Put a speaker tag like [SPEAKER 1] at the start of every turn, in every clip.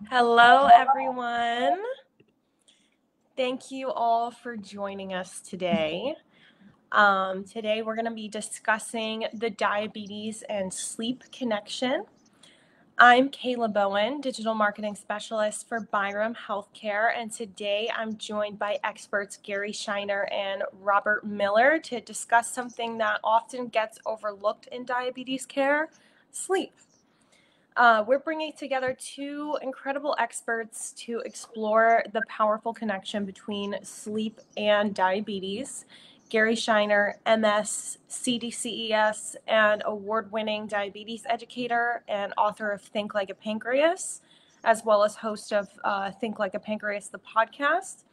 [SPEAKER 1] Hello, everyone. Thank you all for joining us today. Today, we're going to be discussing the diabetes and sleep connection. I'm Kayla Bowen, Digital Marketing Specialist for Byram Healthcare, and today I'm joined by experts Gary Shiner and Robert Miller to discuss something that often gets overlooked in diabetes care: sleep. We're bringing together two incredible experts to explore the powerful connection between sleep and diabetes. Gary Shiner, MS, CDCES, and award-winning diabetes educator and author of Think Like a Pancreas, as well as host of Think Like a Pancreas, the podcast.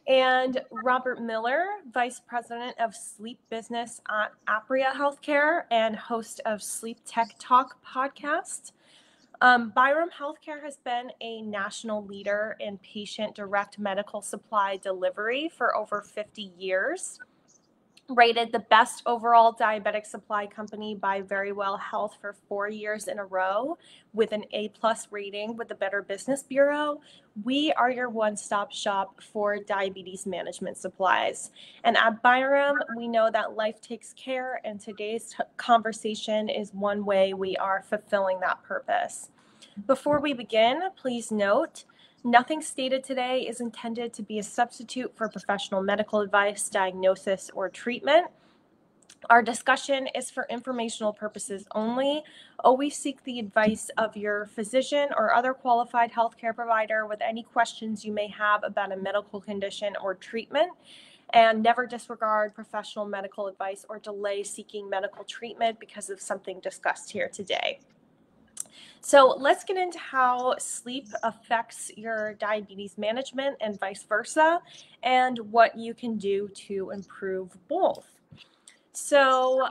[SPEAKER 1] And Robert Miller, Vice President of Sleep Business at Apria Healthcare and host of Sleep Tech Talk podcast. Byram Healthcare has been a national leader in patient direct medical supply delivery for over 50 years. Rated the best overall diabetic supply company by Verywell Health for 4 years in a row with an A+ rating with the Better Business Bureau. We are your one-stop shop for diabetes management supplies. And at Byram, we know that life takes care, and today's conversation is one way we are fulfilling that purpose. Before we begin, please note, nothing stated today is intended to be a substitute for professional medical advice, diagnosis, or treatment. Our discussion is for informational purposes only. Always seek the advice of your physician or other qualified healthcare provider with any questions you may have about a medical condition or treatment, and never disregard professional medical advice or delay seeking medical treatment because of something discussed here today. So let's get into how sleep affects your diabetes management and vice versa, and what you can do to improve both. So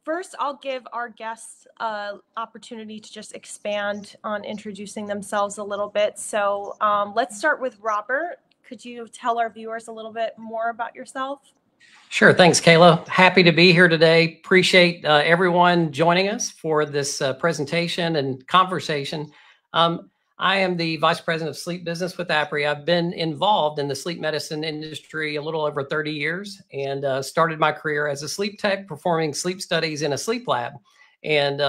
[SPEAKER 1] first, I'll give our guests an opportunity to just expand on introducing themselves a little bit. So let's start with Robert. Could you tell our viewers a little bit more about yourself?
[SPEAKER 2] Sure. Thanks, Kayla. Happy to be here today. Appreciate everyone joining us for this presentation and conversation. I am the Vice President of Sleep Business with Apria. I've been involved in the sleep medicine industry a little over 30 years and started my career as a sleep tech, performing sleep studies in a sleep lab, and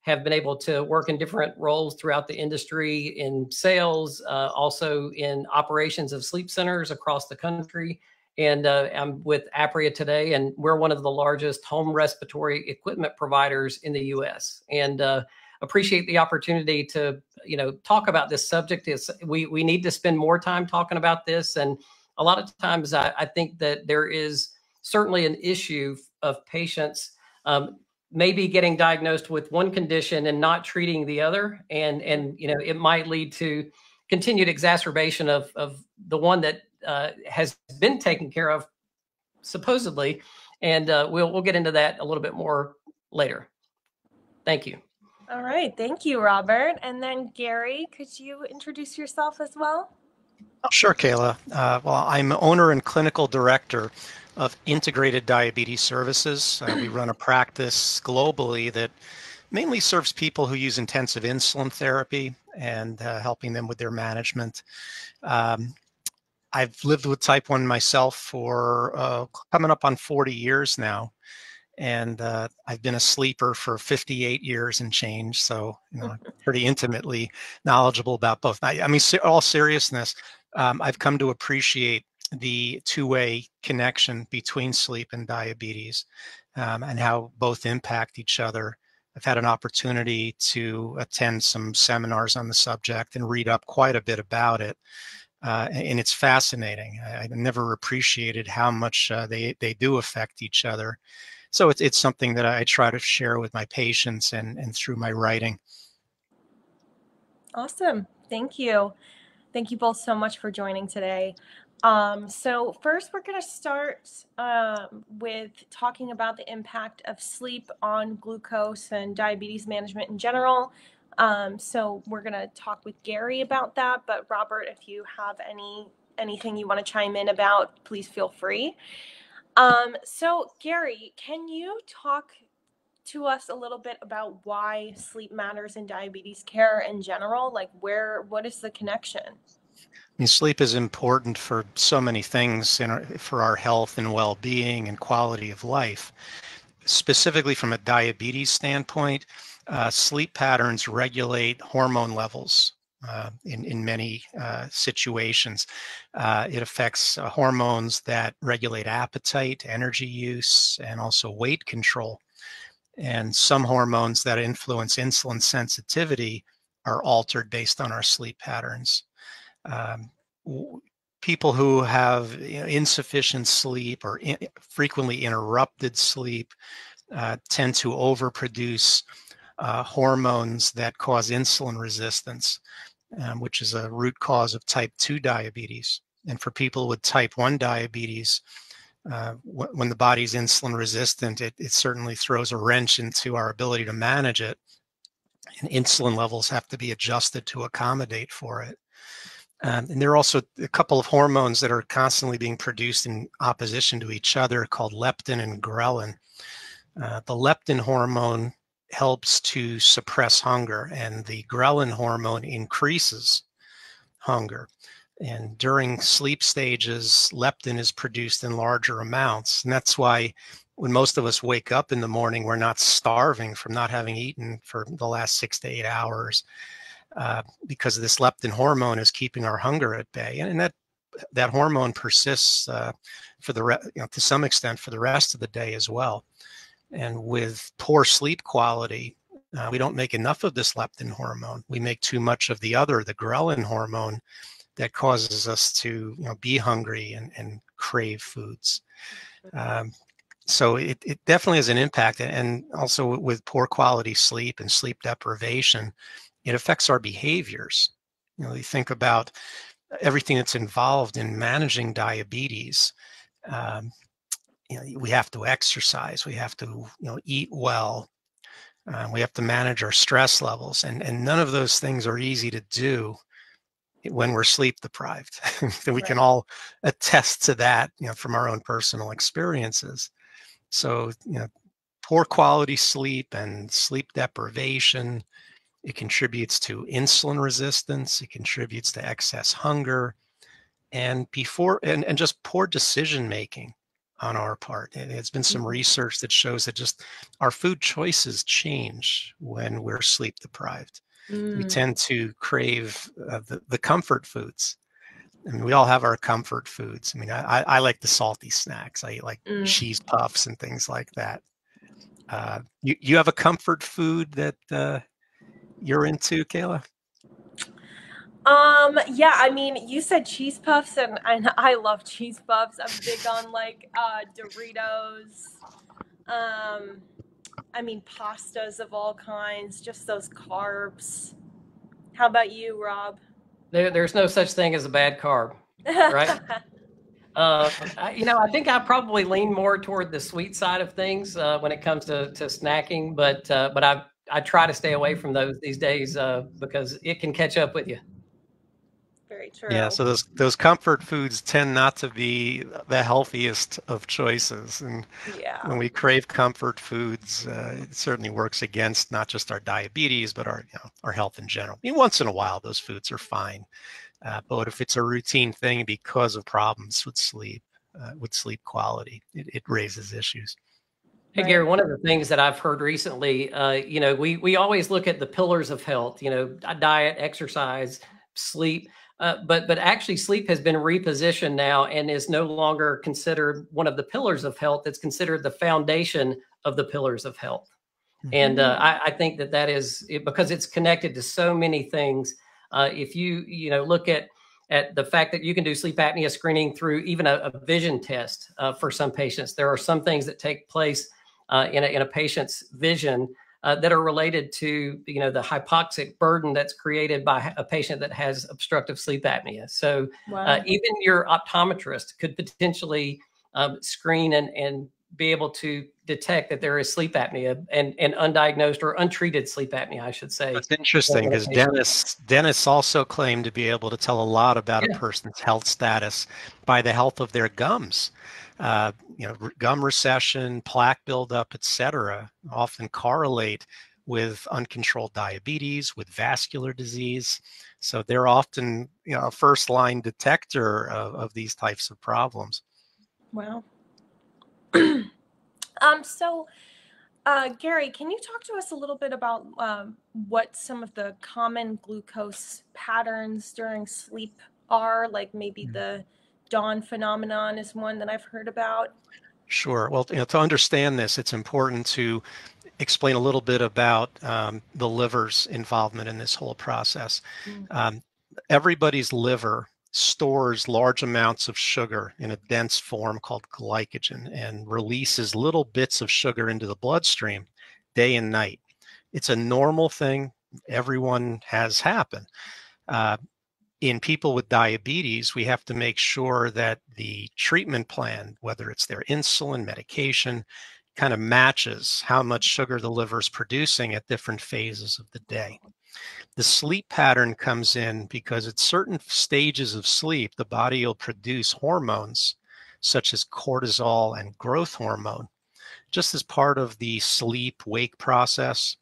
[SPEAKER 2] have been able to work in different roles throughout the industry in sales, also in operations of sleep centers across the country. And I'm with Apria today, and we're one of the largest home respiratory equipment providers in the U.S. And appreciate the opportunity to, talk about this subject. We need to spend more time talking about this, and a lot of times I think that there is certainly an issue of patients maybe getting diagnosed with one condition and not treating the other, and it might lead to continued exacerbation of the one that has been taken care of, supposedly, and we'll get into that a little bit more later. Thank you.
[SPEAKER 1] All right, thank you, Robert. And then Gary, could you introduce yourself as well?
[SPEAKER 3] Sure, Kayla. Well, I'm owner and clinical director of Integrated Diabetes Services. We run a practice globally that mainly serves people who use intensive insulin therapy and helping them with their management. I've lived with type 1 myself for coming up on 40 years now. And I've been a sleeper for 58 years and change. So, pretty intimately knowledgeable about both. I mean, all seriousness, I've come to appreciate the two-way connection between sleep and diabetes, and how both impact each other. I've had an opportunity to attend some seminars on the subject and read up quite a bit about it. And it's fascinating. I never appreciated how much they do affect each other. So it's something that I try to share with my patients and through my writing.
[SPEAKER 1] Awesome. Thank you. Thank you both so much for joining today. So first, we're going to start with talking about the impact of sleep on glucose and diabetes management in general. So we're going to talk with Gary about that. But Robert, if you have anything you want to chime in about, please feel free. So Gary, can you talk to us a little bit about why sleep matters in diabetes care in general? Like what is the connection?
[SPEAKER 3] I mean, sleep is important for so many things for our health and well-being and quality of life. Specifically from a diabetes standpoint, sleep patterns regulate hormone levels in many situations. It affects hormones that regulate appetite, energy use, and also weight control. And some hormones that influence insulin sensitivity are altered based on our sleep patterns. Um, People who have insufficient sleep or frequently interrupted sleep tend to overproduce hormones that cause insulin resistance, which is a root cause of type 2 diabetes. And for people with type 1 diabetes, when the body's insulin resistant, it certainly throws a wrench into our ability to manage it. And insulin levels have to be adjusted to accommodate for it. And there are also a couple of hormones that are constantly being produced in opposition to each other called leptin and ghrelin. The leptin hormone helps to suppress hunger, and the ghrelin hormone increases hunger. And during sleep stages, leptin is produced in larger amounts. And that's why when most of us wake up in the morning, we're not starving from not having eaten for the last 6 to 8 hours. Because this leptin hormone is keeping our hunger at bay, and that hormone persists to some extent for the rest of the day as well. And with poor sleep quality, we don't make enough of this leptin hormone. We make too much of the ghrelin hormone, that causes us to be hungry and crave foods. So it definitely has an impact, and also with poor quality sleep and sleep deprivation, it affects our behaviors. You think about everything that's involved in managing diabetes. We have to exercise, we have to eat well, we have to manage our stress levels, and none of those things are easy to do when we're sleep deprived. And we can all attest to that from our own personal experiences. So poor quality sleep and sleep deprivation, it contributes to insulin resistance, it contributes to excess hunger, and just poor decision making on our part. And it's been some research that shows that just our food choices change when we're sleep deprived. We tend to crave the comfort foods. I mean, we all have our comfort foods. I mean, I like the salty snacks. I eat like cheese puffs and things like that. You have a comfort food that you're into, Kayla?
[SPEAKER 1] Yeah, I mean, you said cheese puffs, and I love cheese puffs. I'm big on like Doritos. I mean, pastas of all kinds, just those carbs. How about you, Rob?
[SPEAKER 2] There's no such thing as a bad carb, right? I think I probably lean more toward the sweet side of things when it comes to snacking, but I try to stay away from those these days because it can catch up with you.
[SPEAKER 1] Very true.
[SPEAKER 3] Yeah, so those comfort foods tend not to be the healthiest of choices, and when we crave comfort foods, it certainly works against not just our diabetes but our health in general. I mean, once in a while, those foods are fine, but if it's a routine thing because of problems with sleep quality, it raises issues.
[SPEAKER 2] Hey, Gary, one of the things that I've heard recently, we always look at the pillars of health, diet, exercise, sleep, but actually sleep has been repositioned now and is no longer considered one of the pillars of health. It's considered the foundation of the pillars of health. And I think that is because it's connected to so many things. If you look at the fact that you can do sleep apnea screening through even a vision test for some patients, there are some things that take place in a patient's vision that are related to the hypoxic burden that's created by a patient that has obstructive sleep apnea. So even your optometrist could potentially screen and be able to detect that there is sleep apnea and undiagnosed or untreated sleep apnea, I should say.
[SPEAKER 3] That's interesting because dentists also claim to be able to tell a lot about a person's health status by the health of their gums. gum recession, plaque buildup, etc., often correlate with uncontrolled diabetes, with vascular disease. So they're often, a first line detector of these types of problems.
[SPEAKER 1] Wow. So, Gary, can you talk to us a little bit about what some of the common glucose patterns during sleep are? Like maybe the dawn phenomenon is one that I've heard about.
[SPEAKER 3] Sure. Well, to understand this, it's important to explain a little bit about the liver's involvement in this whole process. Everybody's liver stores large amounts of sugar in a dense form called glycogen and releases little bits of sugar into the bloodstream day and night. It's a normal thing everyone has happen. In people with diabetes, we have to make sure that the treatment plan, whether it's their insulin, medication, kind of matches how much sugar the liver is producing at different phases of the day. The sleep pattern comes in because at certain stages of sleep, the body will produce hormones such as cortisol and growth hormone, just as part of the sleep-wake process.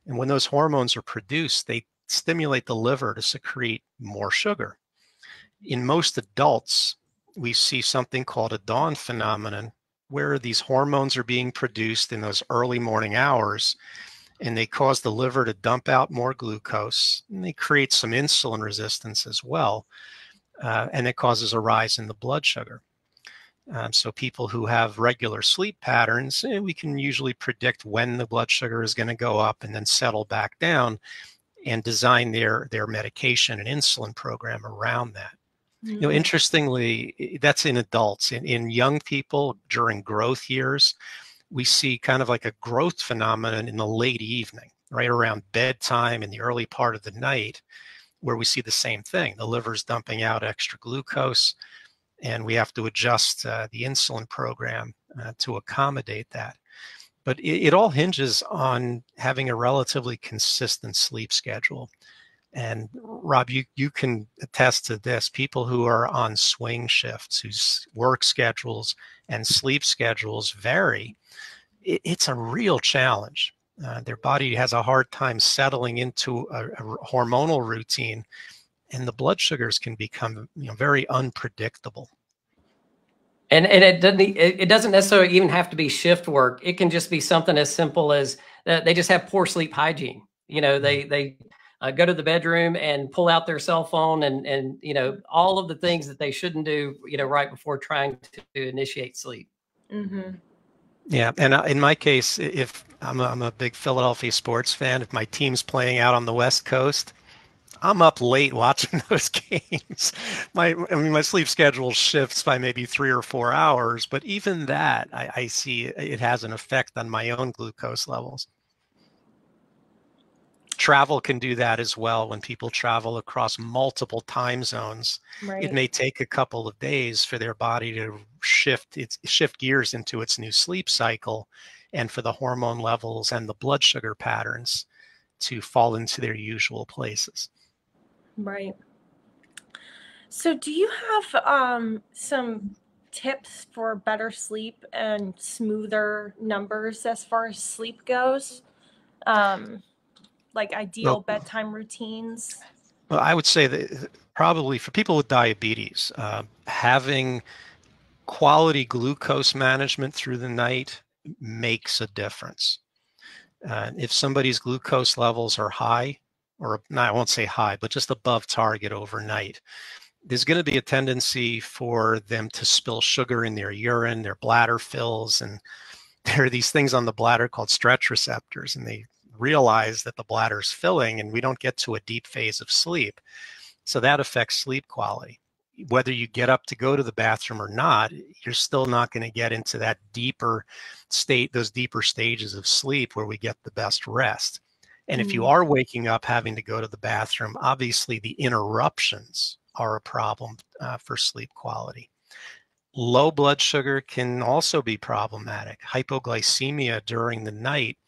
[SPEAKER 3] And when those hormones are produced, they stimulate the liver to secrete more sugar. In most adults, we see something called a dawn phenomenon, where these hormones are being produced in those early morning hours, and they cause the liver to dump out more glucose, and they create some insulin resistance as well, and it causes a rise in the blood sugar. So people who have regular sleep patterns, we can usually predict when the blood sugar is going to go up and then settle back down and design their medication and insulin program around that. Interestingly, that's in adults. In young people during growth years, we see kind of like a growth phenomenon in the late evening, right around bedtime in the early part of the night, where we see the same thing. The liver's dumping out extra glucose, and we have to adjust the insulin program to accommodate that. But it all hinges on having a relatively consistent sleep schedule. And Rob, you can attest to this. People who are on swing shifts, whose work schedules and sleep schedules vary, it's a real challenge. Their body has a hard time settling into a hormonal routine, and the blood sugars can become very unpredictable.
[SPEAKER 2] And it doesn't necessarily even have to be shift work. It can just be something as simple as they just have poor sleep hygiene. They go to the bedroom and pull out their cell phone and all of the things that they shouldn't do right before trying to initiate sleep.
[SPEAKER 3] Yeah, and in my case, if I'm a big Philadelphia sports fan, if my team's playing out on the West Coast, I'm up late watching those games. My sleep schedule shifts by maybe 3 or 4 hours, but even that, I see it has an effect on my own glucose levels. Travel can do that as well. When people travel across multiple time zones, It may take a couple of days for their body to shift gears into its new sleep cycle, and for the hormone levels and the blood sugar patterns to fall into their usual places.
[SPEAKER 1] Right. So do you have some tips for better sleep and smoother numbers as far as sleep goes? Like ideal bedtime routines?
[SPEAKER 3] Well, I would say that probably for people with diabetes, having quality glucose management through the night makes a difference. If somebody's glucose levels are high, or no, I won't say high, but just above target overnight, there's going to be a tendency for them to spill sugar in their urine, their bladder fills, and there are these things on the bladder called stretch receptors, and they realize that the bladder's filling and we don't get to a deep phase of sleep. So that affects sleep quality. Whether you get up to go to the bathroom or not, you're still not going to get into that deeper state, those deeper stages of sleep where we get the best rest. And if you are waking up having to go to the bathroom, obviously the interruptions are a problem for sleep quality. Low blood sugar can also be problematic. Hypoglycemia during the night,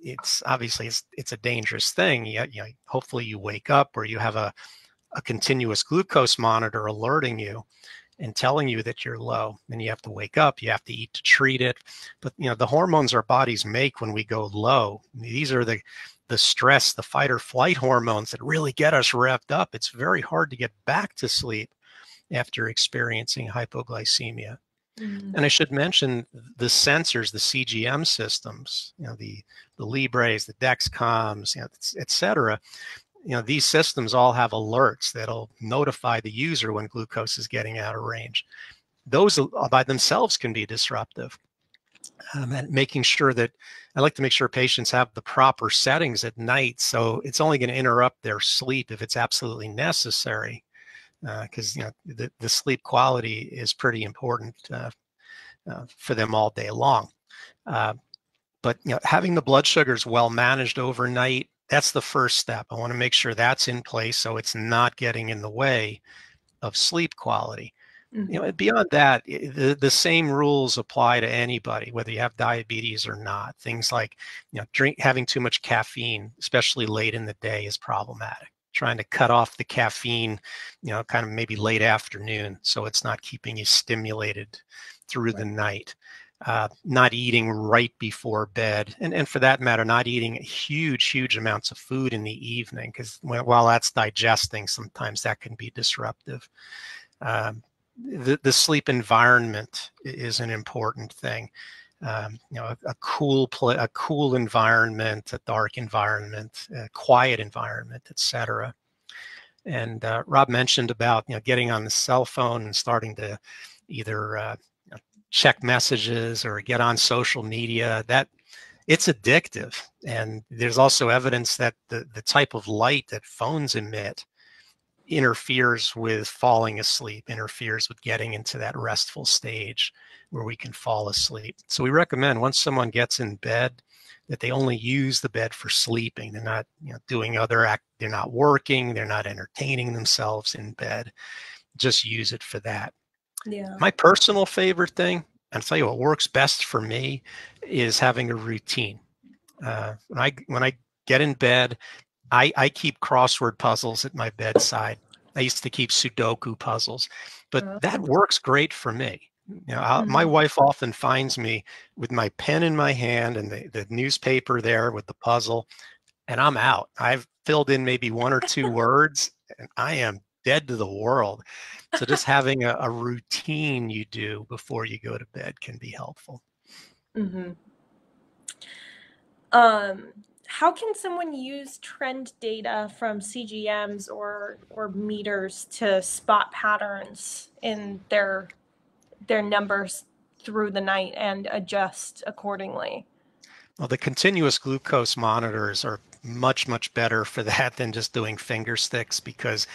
[SPEAKER 3] it's obviously it's a dangerous thing. Hopefully you wake up or you have a continuous glucose monitor alerting you. and telling you that you're low. And you have to wake up, you have to eat to treat it. But the hormones our bodies make when we go low, these are the stress, the fight or flight hormones that really get us revved up. It's very hard to get back to sleep after experiencing hypoglycemia.
[SPEAKER 1] Mm.
[SPEAKER 3] And I should mention the sensors, the CGM systems, the Libres, the Dexcoms, et cetera. These systems all have alerts that'll notify the user when glucose is getting out of range. Those by themselves can be disruptive. And making sure that I like to make sure patients have the proper settings at night. So it's only going to interrupt their sleep if it's absolutely necessary, because the sleep quality is pretty important for them all day long. But having the blood sugars well managed overnight, that's the first step. I want to make sure that's in place so it's not getting in the way of sleep quality.
[SPEAKER 1] Mm-hmm.
[SPEAKER 3] Beyond that, the same rules apply to anybody, whether you have diabetes or not. Things like, having too much caffeine, especially late in the day, is problematic. Trying to cut off the caffeine, kind of maybe late afternoon, so it's not keeping you stimulated through the night. Not eating right before bed, and for that matter, not eating huge amounts of food in the evening, because while that's digesting, sometimes that can be disruptive. The sleep environment is an important thing. A cool environment, a dark environment, a quiet environment, etc. And Rob mentioned about getting on the cell phone and starting to either check messages or get on social media. That it's addictive, and there's also evidence that the type of light that phones emit interferes with falling asleep, interferes with getting into that restful stage where we can fall asleep. So we recommend once someone gets in bed that they only use the bed for sleeping. They're not doing they're not working, they're not entertaining themselves in bed. Just use it for that.
[SPEAKER 1] Yeah.
[SPEAKER 3] My personal favorite thing, I'll tell you what works best for me, is having a routine. When I get in bed, I keep crossword puzzles at my bedside. I used to keep Sudoku puzzles, but that works great for me. My wife often finds me with my pen in my hand and the newspaper there with the puzzle, and I'm out. I've filled in maybe one or two words, and I am dead to the world. So just having a routine you do before you go to bed can be helpful.
[SPEAKER 1] Mm-hmm. How can someone use trend data from CGMs or meters to spot patterns in their numbers through the night and adjust accordingly?
[SPEAKER 3] Well, the continuous glucose monitors are much better for that than just doing finger sticks, because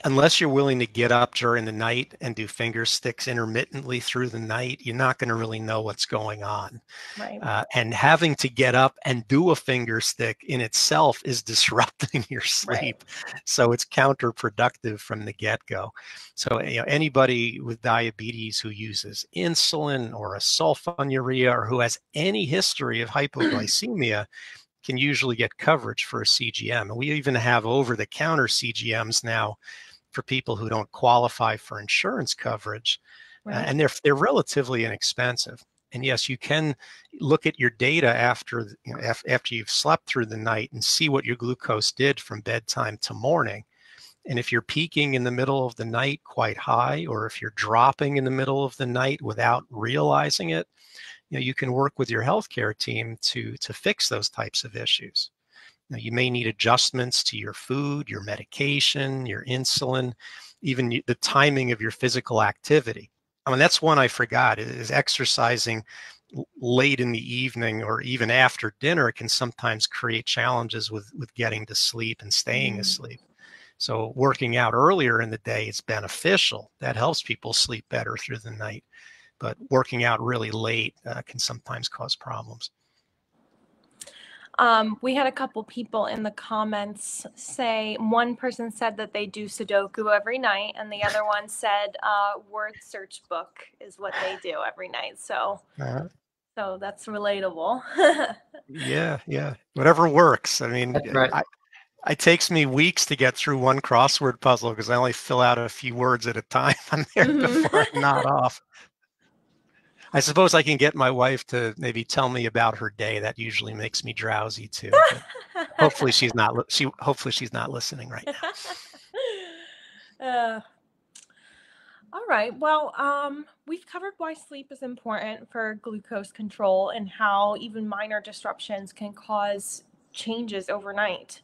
[SPEAKER 3] unless you're willing to get up during the night and do finger sticks intermittently through the night, you're not going to really know what's going on.
[SPEAKER 1] Right.
[SPEAKER 3] And having to get up and do a finger stick in itself is disrupting your sleep. Right. So it's counterproductive from the get-go. So anybody with diabetes who uses insulin or a sulfonylurea or who has any history of hypoglycemia can usually get coverage for a CGM. And we even have over-the-counter CGMs now for people who don't qualify for insurance coverage, right. And they're relatively inexpensive. And yes, you can look at your data after you've slept through the night and see what your glucose did from bedtime to morning. And if you're peaking in the middle of the night quite high, or if you're dropping in the middle of the night without realizing it, you can work with your healthcare team to fix those types of issues. You may need adjustments to your food, your medication, your insulin, even the timing of your physical activity. I mean, that's one I forgot, is exercising late in the evening or even after dinner can sometimes create challenges with getting to sleep and staying asleep. So working out earlier in the day is beneficial. That helps people sleep better through the night. But working out really late can sometimes cause problems.
[SPEAKER 1] We had a couple people in the comments say, one person said that they do Sudoku every night, and the other one said word search book is what they do every night. So, so that's relatable.
[SPEAKER 3] Yeah, whatever works. I mean, right. It takes me weeks to get through one crossword puzzle because I only fill out a few words at a time on there before I nod off. I suppose I can get my wife to maybe tell me about her day. That usually makes me drowsy too. But hopefully she's not. Hopefully she's not listening right now.
[SPEAKER 1] All right. Well, we've covered why sleep is important for glucose control and how even minor disruptions can cause changes overnight.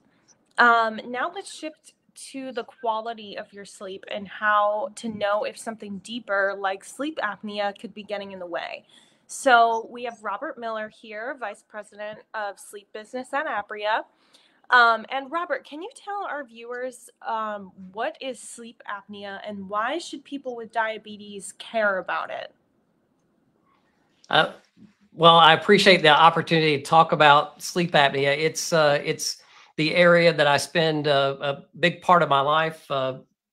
[SPEAKER 1] Now let's shift to the quality of your sleep and how to know if something deeper like sleep apnea could be getting in the way. So we have Robert Miller here, Vice President of Sleep Business at Apria. And Robert, can you tell our viewers what is sleep apnea and why should people with diabetes care about it?
[SPEAKER 2] Well, I appreciate the opportunity to talk about sleep apnea. It's the area that I spend a big part of my life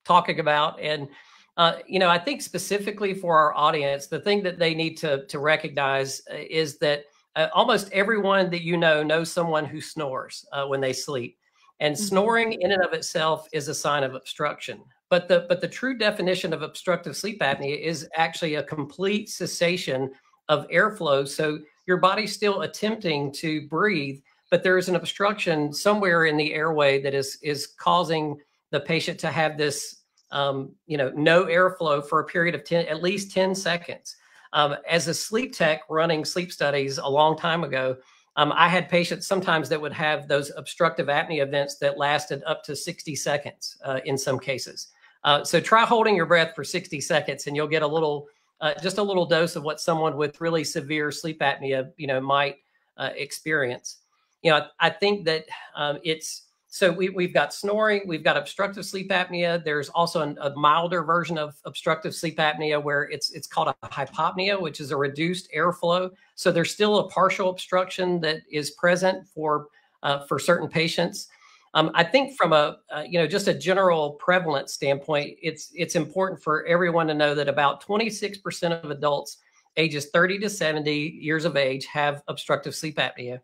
[SPEAKER 2] talking about. And, I think specifically for our audience, the thing that they need to recognize is that almost everyone that knows someone who snores when they sleep. And snoring in and of itself is a sign of obstruction. But the true definition of obstructive sleep apnea is actually a complete cessation of airflow. So your body's still attempting to breathe, but there is an obstruction somewhere in the airway that is causing the patient to have this, no airflow for a period of at least 10 seconds. As a sleep tech running sleep studies a long time ago, I had patients sometimes that would have those obstructive apnea events that lasted up to 60 seconds in some cases. So try holding your breath for 60 seconds and you'll get just a little dose of what someone with really severe sleep apnea, might experience. I think that we've got snoring, we've got obstructive sleep apnea. There's also a milder version of obstructive sleep apnea where it's called a hypopnea, which is a reduced airflow. So there's still a partial obstruction that is present for certain patients. I think from just a general prevalence standpoint, it's important for everyone to know that about 26% of adults ages 30 to 70 years of age have obstructive sleep apnea.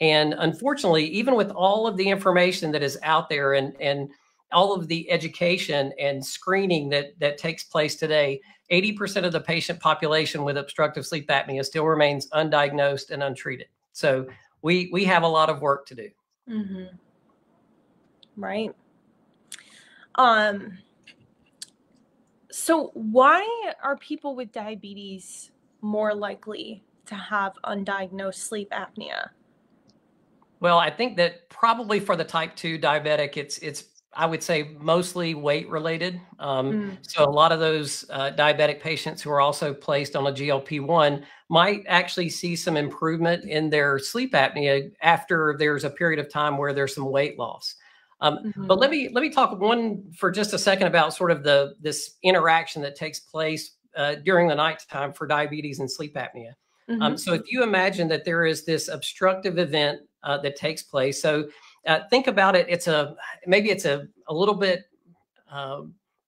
[SPEAKER 2] And unfortunately, even with all of the information that is out there and all of the education and screening that takes place today, 80% of the patient population with obstructive sleep apnea still remains undiagnosed and untreated. So we have a lot of work to do.
[SPEAKER 1] Mm-hmm. Right. So why are people with diabetes more likely to have undiagnosed sleep apnea?
[SPEAKER 2] Well, I think that probably for the type 2 diabetic, it's I would say mostly weight related. So a lot of those diabetic patients who are also placed on a GLP-1 might actually see some improvement in their sleep apnea after there's a period of time where there's some weight loss. But let me talk for just a second about sort of this interaction that takes place during the nighttime for diabetes and sleep apnea. So if you imagine that there is this obstructive event that takes place, so think about it. Maybe it's a little bit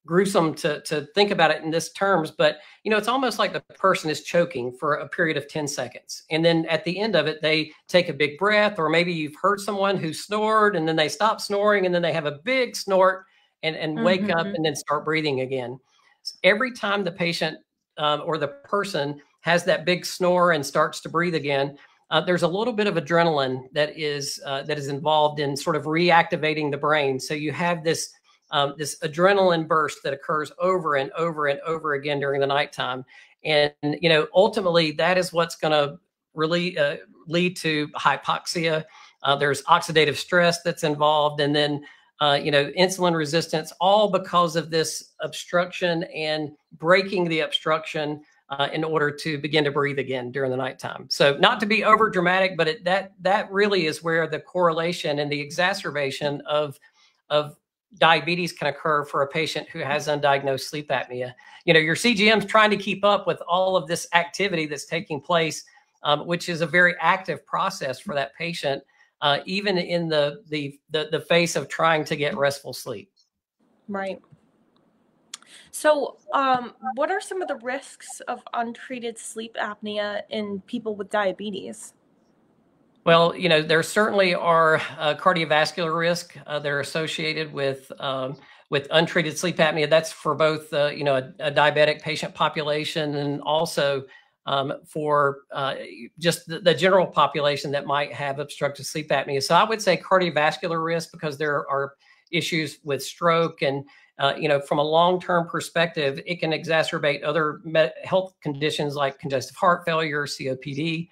[SPEAKER 2] gruesome to think about it in this terms, but it's almost like the person is choking for a period of 10 seconds. And then at the end of it, they take a big breath, or maybe you've heard someone who snored and then they stop snoring and then they have a big snort and wake up and then start breathing again. So every time the patient or the person has that big snore and starts to breathe again, there's a little bit of adrenaline that is involved in sort of reactivating the brain. So you have this adrenaline burst that occurs over and over and over again during the nighttime. And, ultimately that is what's going to really lead to hypoxia. There's oxidative stress that's involved. And then, insulin resistance, all because of this obstruction and breaking the obstruction in order to begin to breathe again during the nighttime. So not to be over dramatic, but that really is where the correlation and the exacerbation of diabetes can occur for a patient who has undiagnosed sleep apnea. Your CGM's trying to keep up with all of this activity that's taking place, which is a very active process for that patient, even in the face of trying to get restful sleep.
[SPEAKER 1] Right. So, what are some of the risks of untreated sleep apnea in people with diabetes?
[SPEAKER 2] Well, there certainly are cardiovascular risk that are associated with untreated sleep apnea. That's for both, a diabetic patient population and also for just the general population that might have obstructive sleep apnea. So I would say cardiovascular risk because there are issues with stroke and from a long-term perspective, it can exacerbate other health conditions like congestive heart failure, COPD.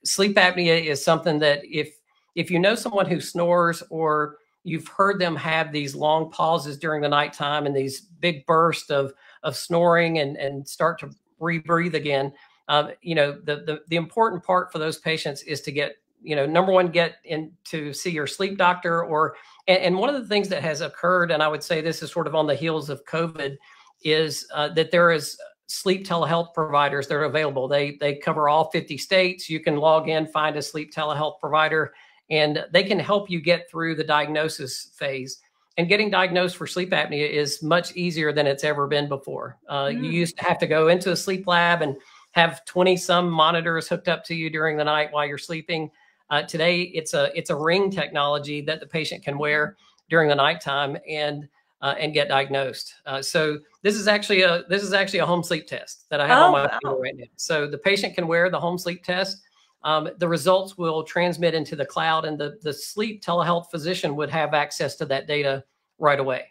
[SPEAKER 2] Sleep apnea is something that if you know someone who snores or you've heard them have these long pauses during the nighttime and these big bursts of snoring and start to rebreathe again, the important part for those patients is to get, number one, get in to see your sleep doctor and one of the things that has occurred, and I would say this is sort of on the heels of COVID, is that there is sleep telehealth providers that are available. They cover all 50 states. You can log in, find a sleep telehealth provider, and they can help you get through the diagnosis phase. And getting diagnosed for sleep apnea is much easier than it's ever been before. You used to have to go into a sleep lab and have 20 some monitors hooked up to you during the night while you're sleeping. Today, it's a ring technology that the patient can wear during the nighttime and get diagnosed. So this is actually a home sleep test that I have on my finger right now. So the patient can wear the home sleep test. The results will transmit into the cloud, and the sleep telehealth physician would have access to that data right away.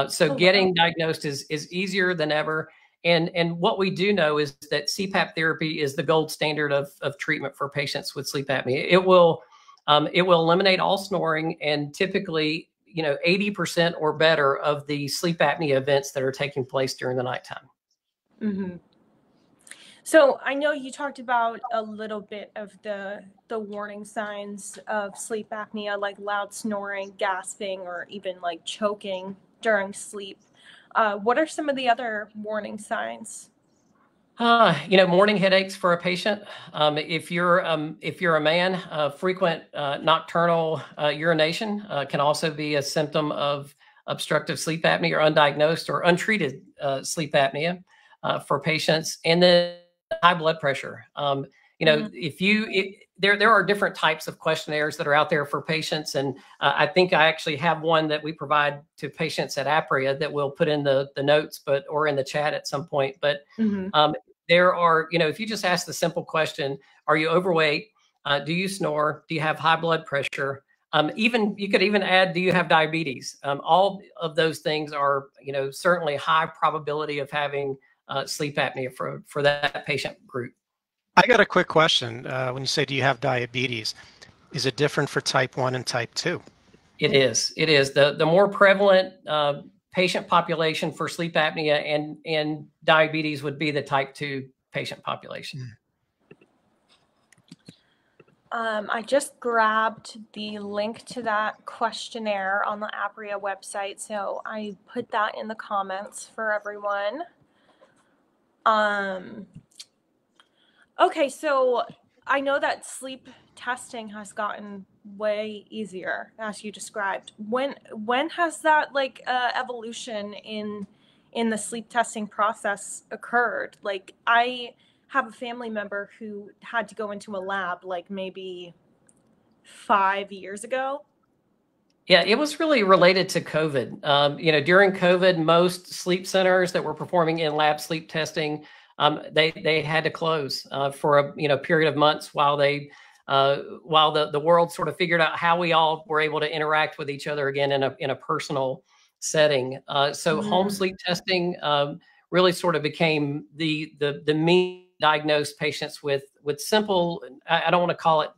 [SPEAKER 2] So getting diagnosed is easier than ever. And what we do know is that CPAP therapy is the gold standard of treatment for patients with sleep apnea. It will eliminate all snoring, and typically, 80% or better of the sleep apnea events that are taking place during the nighttime.
[SPEAKER 1] Mm-hmm. So I know you talked about a little bit of the warning signs of sleep apnea, like loud snoring, gasping, or even like choking during sleep. What are some of the other warning signs?
[SPEAKER 2] Morning headaches for a patient. If you're a man, frequent nocturnal urination can also be a symptom of obstructive sleep apnea or undiagnosed or untreated sleep apnea for patients. And then high blood pressure. There are different types of questionnaires that are out there for patients, and I think I actually have one that we provide to patients at Apria that we'll put in the notes, or in the chat at some point. But there are, if you just ask the simple question, are you overweight? Do you snore? Do you have high blood pressure? You could even add, do you have diabetes? All of those things are, certainly high probability of having sleep apnea for that patient group.
[SPEAKER 3] I got a quick question. When you say, do you have diabetes, is it different for type 1 and type 2?
[SPEAKER 2] It is. The more prevalent patient population for sleep apnea and diabetes would be the type 2 patient population.
[SPEAKER 1] I just grabbed the link to that questionnaire on the Apria website, so I put that in the comments for everyone. Okay, so I know that sleep testing has gotten way easier, as you described. When has that evolution in the sleep testing process occurred? Like, I have a family member who had to go into a lab maybe 5 years ago.
[SPEAKER 2] Yeah, it was really related to COVID. During COVID, most sleep centers that were performing in-lab sleep testing, they had to close for a period of months while the world sort of figured out how we all were able to interact with each other again in a personal setting. So home sleep testing really sort of became the mean diagnosed patients with simple, I don't want to call it,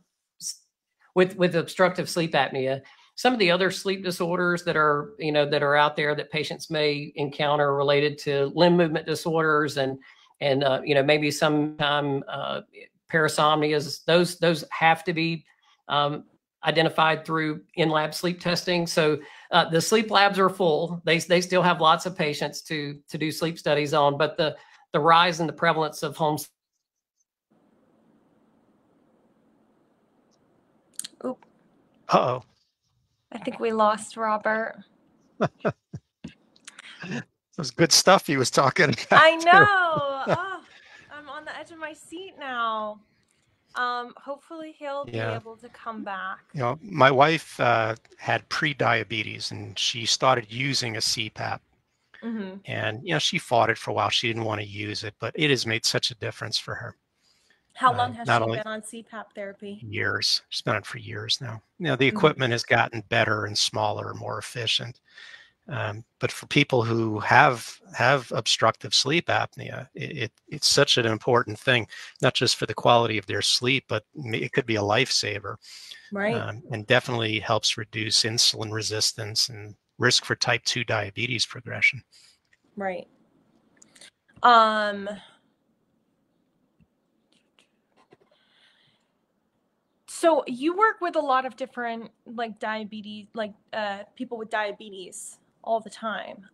[SPEAKER 2] with obstructive sleep apnea. Some of the other sleep disorders that are out there that patients may encounter related to limb movement disorders and maybe sometime parasomnias, those have to be identified through in-lab sleep testing. So the sleep labs are full. They still have lots of patients to do sleep studies on, but the rise in the prevalence of home.
[SPEAKER 1] Oop.
[SPEAKER 3] Uh-oh.
[SPEAKER 1] I think we lost Robert.
[SPEAKER 3] That was good stuff he was talking about.
[SPEAKER 1] I know. Oh, I'm on the edge of my seat now. Hopefully he'll be
[SPEAKER 3] Yeah.
[SPEAKER 1] able to come back.
[SPEAKER 3] You know, my wife had pre-diabetes and she started using a CPAP.
[SPEAKER 1] Mm-hmm.
[SPEAKER 3] And, you know, she fought it for a while. She didn't want to use it, but it has made such a difference for her.
[SPEAKER 1] How long has
[SPEAKER 3] Not
[SPEAKER 1] she
[SPEAKER 3] only
[SPEAKER 1] been on CPAP therapy?
[SPEAKER 3] years, she's been on it for years now. You know, the
[SPEAKER 1] Mm-hmm.
[SPEAKER 3] equipment has gotten better and smaller, more efficient. But for people who have obstructive sleep apnea, it's such an important thing, not just for the quality of their sleep, but it could be a lifesaver.
[SPEAKER 1] Right.
[SPEAKER 3] And definitely helps reduce insulin resistance and risk for type 2 diabetes progression.
[SPEAKER 1] Right. So you work with a lot of different diabetes, people with diabetes all the time.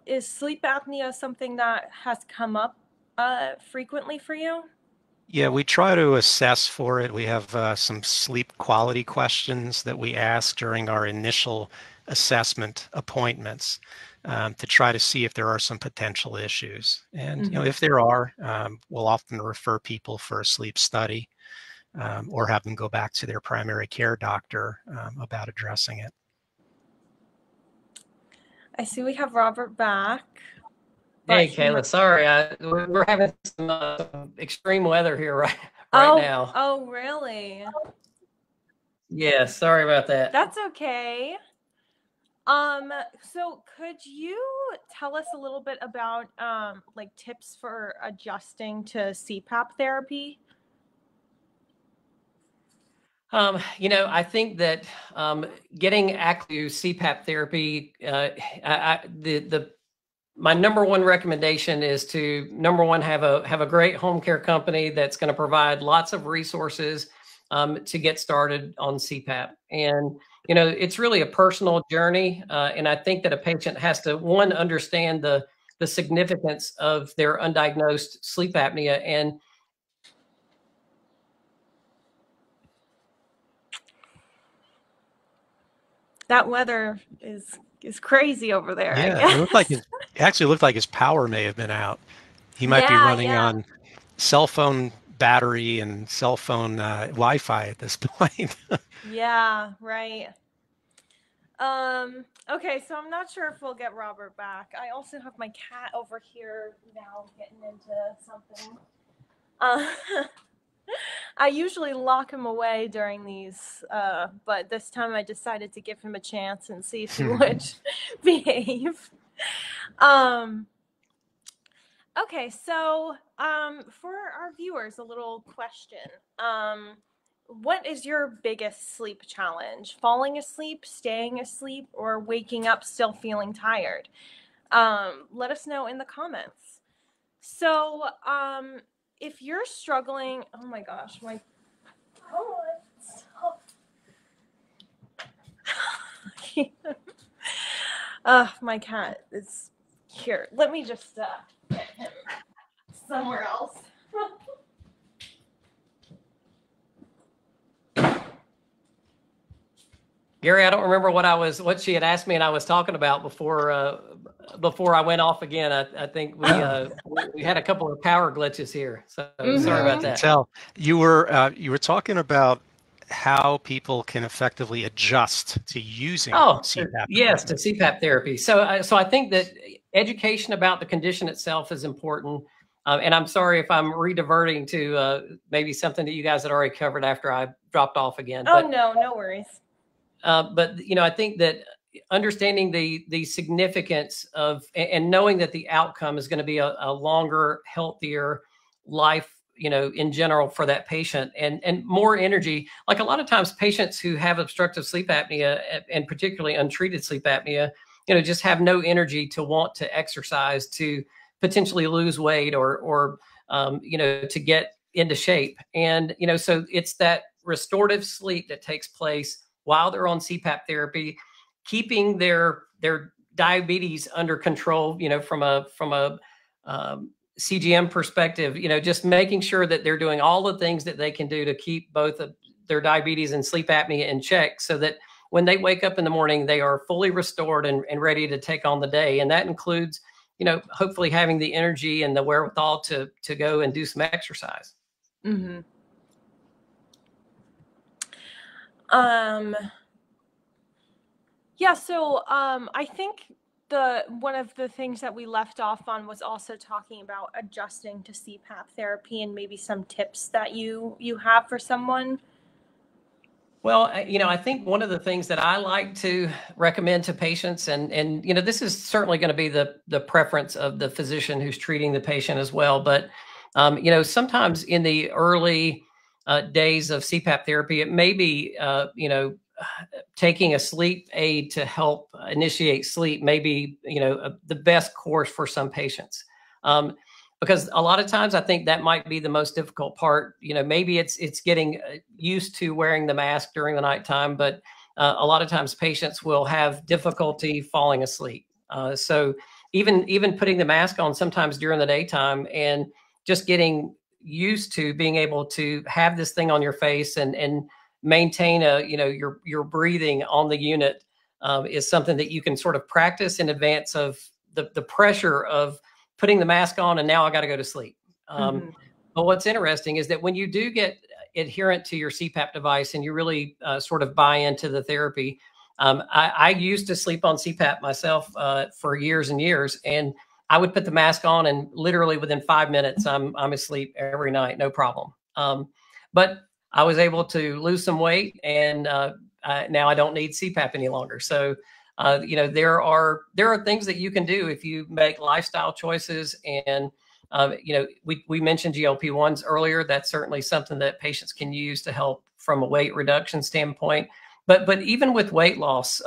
[SPEAKER 1] Is sleep apnea something that has come up frequently for you?
[SPEAKER 3] Yeah, we try to assess for it. We have some sleep quality questions that we ask during our initial assessment appointments to try to see if there are some potential issues. And you know, if there are, we'll often refer people for a sleep study or have them go back to their primary care doctor about addressing it.
[SPEAKER 1] I see we have Robert back.
[SPEAKER 2] Hey, Kayla, sorry, we're having some extreme weather here right now.
[SPEAKER 1] Oh, really?
[SPEAKER 2] Yeah, sorry about that.
[SPEAKER 1] That's okay. So could you tell us a little bit about tips for adjusting to CPAP therapy?
[SPEAKER 2] You know, I think that getting acclimated to CPAP therapy, my number one recommendation is to have a great home care company that's going to provide lots of resources to get started on CPAP. And you know, it's really a personal journey, and I think that a patient has to understand the significance of their undiagnosed sleep apnea. And
[SPEAKER 1] that weather is crazy over there.
[SPEAKER 3] Yeah, it actually looked like his power may have been out. He might be running on cell phone battery and cell phone Wi-Fi at this point.
[SPEAKER 1] Yeah, right. Okay, so I'm not sure if we'll get Robert back. I also have my cat over here now getting into something. I usually lock him away during these, but this time I decided to give him a chance and see if he would behave. Okay, so for our viewers, a little question. What is your biggest sleep challenge? Falling asleep, staying asleep, or waking up still feeling tired? Let us know in the comments. So, if you're struggling, oh my gosh, my cat is here. Let me just get him somewhere else.
[SPEAKER 2] Gary, I don't remember what she had asked me and I was talking about before I went off again. I think we had a couple of power glitches here, so sorry about that.
[SPEAKER 3] Tell you were talking about how people can effectively adjust to using CPAP.
[SPEAKER 2] Yes, to CPAP therapy. So I think that education about the condition itself is important. And I'm sorry if I'm re-diverting to maybe something that you guys had already covered after I dropped off again.
[SPEAKER 1] Oh, no worries.
[SPEAKER 2] But you know, I think that understanding the significance of and knowing that the outcome is going to be a longer, healthier life, you know, in general for that patient, and more energy. Like a lot of times patients who have obstructive sleep apnea and particularly untreated sleep apnea, you know, just have no energy to want to exercise, to potentially lose weight or you know, to get into shape. And, you know, so it's that restorative sleep that takes place while they're on CPAP therapy, keeping their diabetes under control, you know, from a CGM perspective, you know, just making sure that they're doing all the things that they can do to keep both of their diabetes and sleep apnea in check, so that when they wake up in the morning, they are fully restored and ready to take on the day. And that includes, you know, hopefully having the energy and the wherewithal to go and do some exercise.
[SPEAKER 1] Mm-hmm. Yeah, so I think one of the things that we left off on was also talking about adjusting to CPAP therapy and maybe some tips that you have for someone.
[SPEAKER 2] Well, I think one of the things that I like to recommend to patients, and this is certainly going to be the preference of the physician who's treating the patient as well. But sometimes in the early days of CPAP therapy, it may be taking a sleep aid to help initiate sleep may be the best course for some patients. Because a lot of times I think that might be the most difficult part. Maybe it's getting used to wearing the mask during the nighttime, but a lot of times patients will have difficulty falling asleep. So even putting the mask on sometimes during the daytime and just getting used to being able to have this thing on your face and maintain your breathing on the unit is something that you can sort of practice in advance of the pressure of putting the mask on and now I got to go to sleep. But what's interesting is that when you do get adherent to your CPAP device and you really sort of buy into the therapy, I used to sleep on CPAP myself for years and years, and I would put the mask on and literally within 5 minutes, I'm asleep every night, no problem. But I was able to lose some weight, and now I don't need CPAP any longer. So, there are things that you can do if you make lifestyle choices. And we mentioned GLP-1s earlier. That's certainly something that patients can use to help from a weight reduction standpoint. But even with weight loss,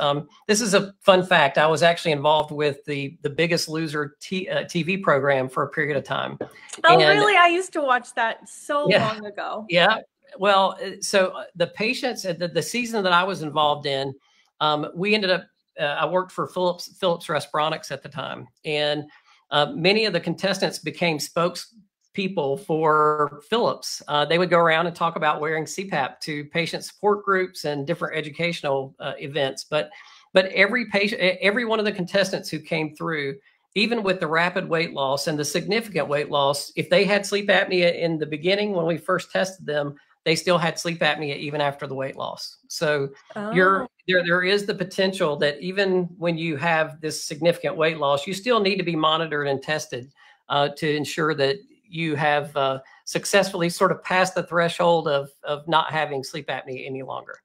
[SPEAKER 2] this is a fun fact. I was actually involved with the Biggest Loser TV program for a period of time.
[SPEAKER 1] Oh, really? I used to watch that long ago.
[SPEAKER 2] Yeah. Well, so the patients at the season that I was involved in, we ended up, I worked for Philips Respironics at the time. And many of the contestants became spokespeople for Philips. They would go around and talk about wearing CPAP to patient support groups and different educational events. But every one of the contestants who came through, even with the rapid weight loss and the significant weight loss, if they had sleep apnea in the beginning when we first tested them, they still had sleep apnea even after the weight loss. So there is the potential that even when you have this significant weight loss, you still need to be monitored and tested to ensure that you have successfully sort of passed the threshold of not having sleep apnea any longer.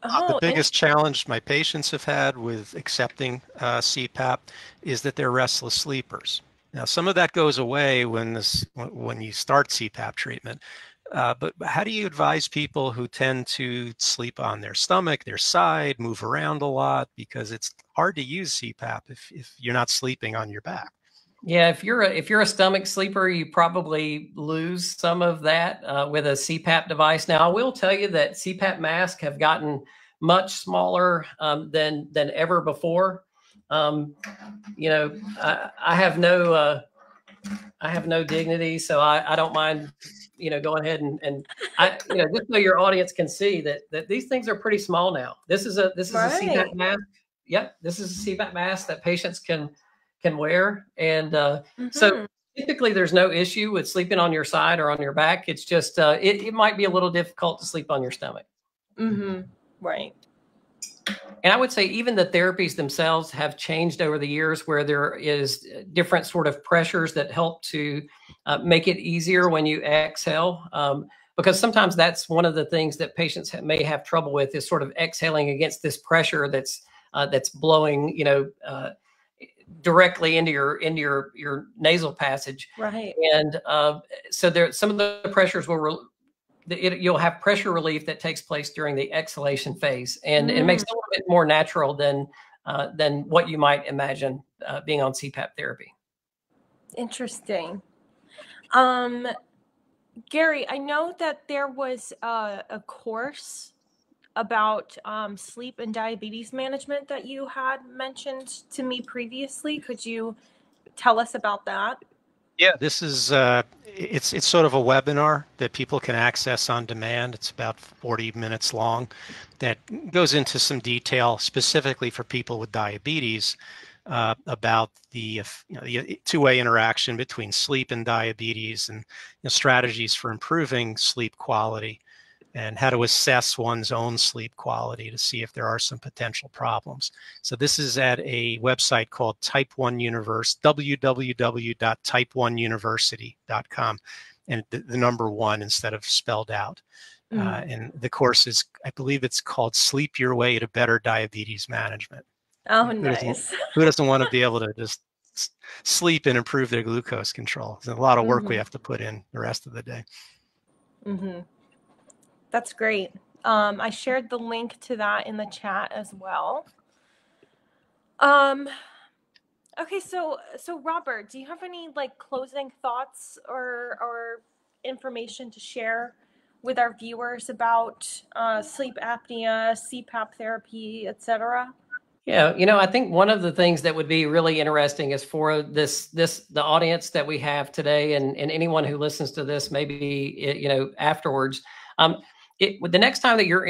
[SPEAKER 3] The biggest challenge my patients have had with accepting CPAP is that they're restless sleepers. Now, some of that goes away when you start CPAP treatment. But how do you advise people who tend to sleep on their stomach, their side, move around a lot, because it's hard to use CPAP if you're not sleeping on your back?
[SPEAKER 2] Yeah, if you're a stomach sleeper, you probably lose some of that with a CPAP device. Now, I will tell you that CPAP masks have gotten much smaller than ever before. I have no dignity, so I don't mind going ahead and just so your audience can see that these things are pretty small now. This is a CPAP mask. Yep, this is a CPAP mask that patients can wear, and so typically there's no issue with sleeping on your side or on your back. It's just it might be a little difficult to sleep on your stomach.
[SPEAKER 1] Right.
[SPEAKER 2] And I would say even the therapies themselves have changed over the years, where there is different sort of pressures that help to make it easier when you exhale. Because sometimes that's one of the things that patients may have trouble with, is sort of exhaling against this pressure that's blowing, directly into your nasal passage.
[SPEAKER 1] Right.
[SPEAKER 2] And so some of the pressures you'll have pressure relief that takes place during the exhalation phase, and it makes it a little bit more natural than what you might imagine being on CPAP therapy.
[SPEAKER 1] Interesting. Gary, I know that there was a course about sleep and diabetes management that you had mentioned to me previously. Could you tell us about that?
[SPEAKER 3] Yeah, this is it's sort of a webinar that people can access on demand. It's about 40 minutes long, that goes into some detail specifically for people with diabetes about the two-way interaction between sleep and diabetes, and strategies for improving sleep quality. and how to assess one's own sleep quality to see if there are some potential problems. So this is at a website called Type 1 Universe, www.type1university.com, and the number one instead of spelled out. And the course is, I believe it's called Sleep Your Way to Better Diabetes Management.
[SPEAKER 1] Oh, nice.
[SPEAKER 3] Who doesn't want to be able to just sleep and improve their glucose control? There's a lot of work we have to put in the rest of the day.
[SPEAKER 1] That's great. I shared the link to that in the chat as well. Okay, so Robert, do you have any like closing thoughts or information to share with our viewers about sleep apnea, CPAP therapy, etc.?
[SPEAKER 2] Yeah, I think one of the things that would be really interesting is for the audience that we have today, and anyone who listens to this maybe afterwards. The next time that you're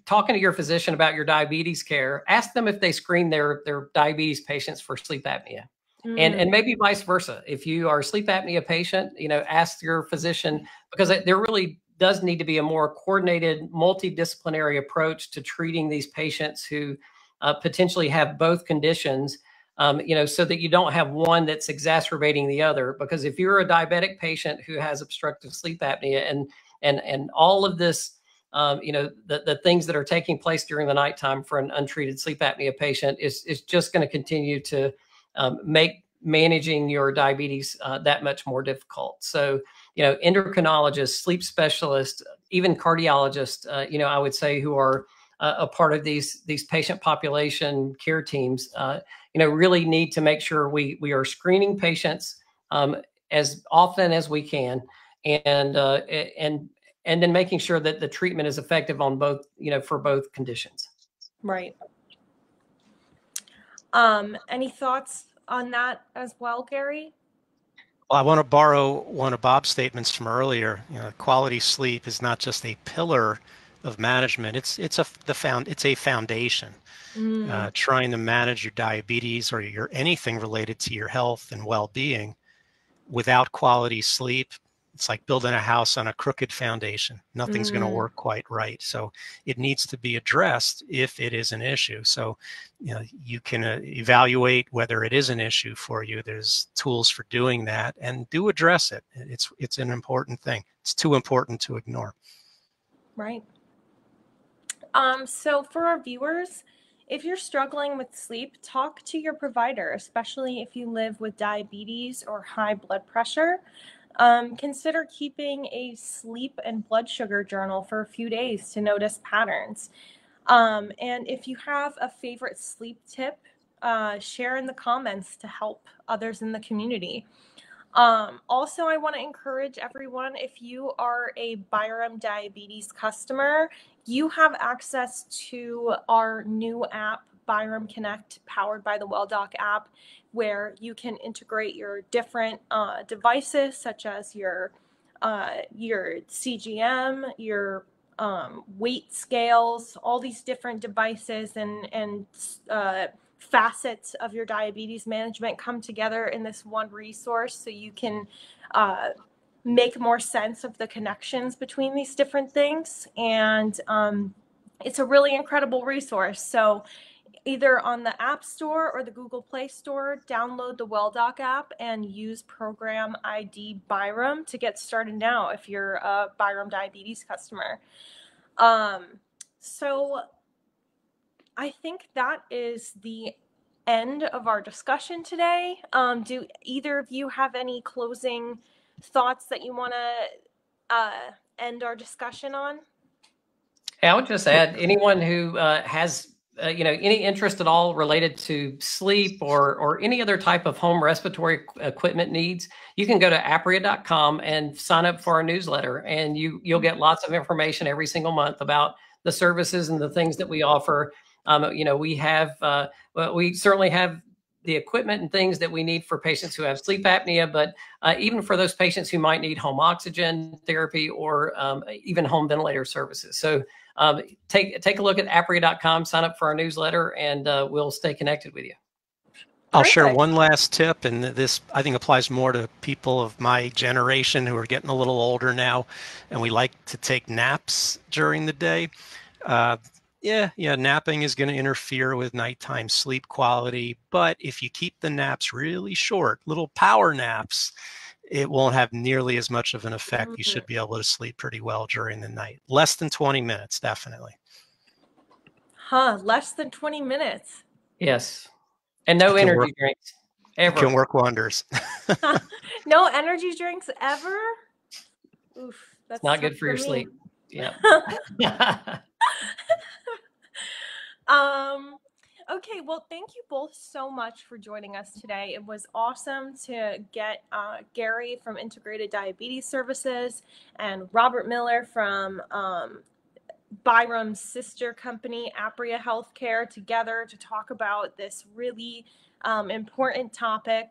[SPEAKER 2] talking to your physician about your diabetes care, ask them if they screen their diabetes patients for sleep apnea. And maybe vice versa. If you are a sleep apnea patient, ask your physician, because there really does need to be a more coordinated, multidisciplinary approach to treating these patients who potentially have both conditions, so that you don't have one that's exacerbating the other. Because if you're a diabetic patient who has obstructive sleep apnea and all of this, the things that are taking place during the nighttime for an untreated sleep apnea patient is just going to continue to make managing your diabetes that much more difficult. So, endocrinologists, sleep specialists, even cardiologists, I would say, who are a part of these patient population care teams, really need to make sure we are screening patients as often as we can, and then making sure that the treatment is effective on both, for both conditions.
[SPEAKER 1] Right. Any thoughts on that as well, Gary?
[SPEAKER 3] Well, I want to borrow one of Bob's statements from earlier. Quality sleep is not just a pillar of management; it's a foundation. Trying to manage your diabetes or anything related to your health and well-being without quality sleep, it's like building a house on a crooked foundation. Nothing's going to work quite right. So it needs to be addressed if it is an issue. So, you can evaluate whether it is an issue for you. There's tools for doing that, and do address it. It's an important thing. It's too important to ignore.
[SPEAKER 1] Right. So for our viewers, if you're struggling with sleep, talk to your provider, especially if you live with diabetes or high blood pressure. Consider keeping a sleep and blood sugar journal for a few days to notice patterns. And if you have a favorite sleep tip, share in the comments to help others in the community. Also, I want to encourage everyone, if you are a Byram Diabetes customer, you have access to our new app, Byram Connect, powered by the WellDoc app, where you can integrate your different devices, such as your CGM, your weight scales, all these different devices and facets of your diabetes management come together in this one resource, so you can make more sense of the connections between these different things. And it's a really incredible resource. So either on the App Store or the Google Play Store, download the WellDoc app and use program ID Byram to get started now if you're a Byram Diabetes customer. So I think that is the end of our discussion today. Do either of you have any closing thoughts that you want to end our discussion on?
[SPEAKER 2] I would just add, anyone who has any interest at all related to sleep or any other type of home respiratory equipment needs, you can go to apria.com and sign up for our newsletter, and you'll get lots of information every single month about the services and the things that we offer. We certainly have the equipment and things that we need for patients who have sleep apnea, but even for those patients who might need home oxygen therapy or even home ventilator services. So take a look at apria.com, sign up for our newsletter, and we'll stay connected with you.
[SPEAKER 3] I'll share
[SPEAKER 1] Perfect.
[SPEAKER 3] one last tip, and this I think applies more to people of my generation who are getting a little older now, and we like to take naps during the day. Uh, yeah, napping is going to interfere with nighttime sleep quality, but if you keep the naps really short, little power naps, it won't have nearly as much of an effect. You should be able to sleep pretty well during the night. Less than 20 minutes, definitely.
[SPEAKER 1] Huh, less than 20 minutes.
[SPEAKER 2] Yes. And no
[SPEAKER 3] It can
[SPEAKER 2] energy
[SPEAKER 3] work.
[SPEAKER 2] drinks
[SPEAKER 3] It can
[SPEAKER 2] ever.
[SPEAKER 3] work wonders.
[SPEAKER 1] No energy drinks ever? Oof,
[SPEAKER 2] It's
[SPEAKER 1] that's
[SPEAKER 2] not
[SPEAKER 1] tough
[SPEAKER 2] good for your
[SPEAKER 1] me.
[SPEAKER 2] sleep. Yeah.
[SPEAKER 1] Okay, well, thank you both so much for joining us today. It was awesome to get Gary from Integrated Diabetes Services and Robert Miller from Byram's sister company, Apria Healthcare, together to talk about this really important topic.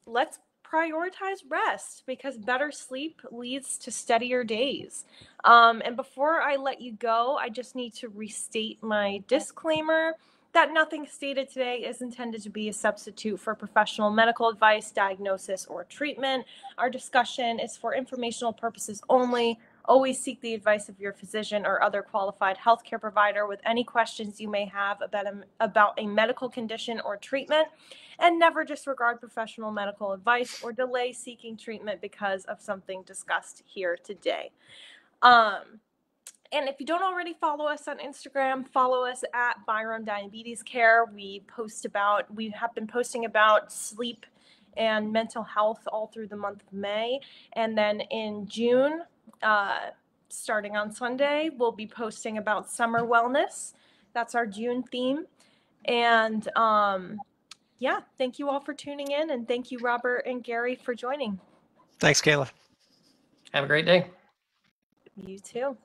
[SPEAKER 1] Let's prioritize rest because better sleep leads to steadier days. And before I let you go, I just need to restate my disclaimer that nothing stated today is intended to be a substitute for professional medical advice, diagnosis, or treatment. Our discussion is for informational purposes only. Always seek the advice of your physician or other qualified healthcare provider with any questions you may have about a medical condition or treatment, and never disregard professional medical advice or delay seeking treatment because of something discussed here today. And if you don't already follow us on Instagram, follow us at Byram Diabetes Care. We have been posting about sleep and mental health all through the month of May. And then in June, starting on Sunday, we'll be posting about summer wellness. That's our June theme. And yeah, thank you all for tuning in. And thank you, Robert and Gary, for joining.
[SPEAKER 3] Thanks, Kayla.
[SPEAKER 2] Have a great day.
[SPEAKER 1] You too.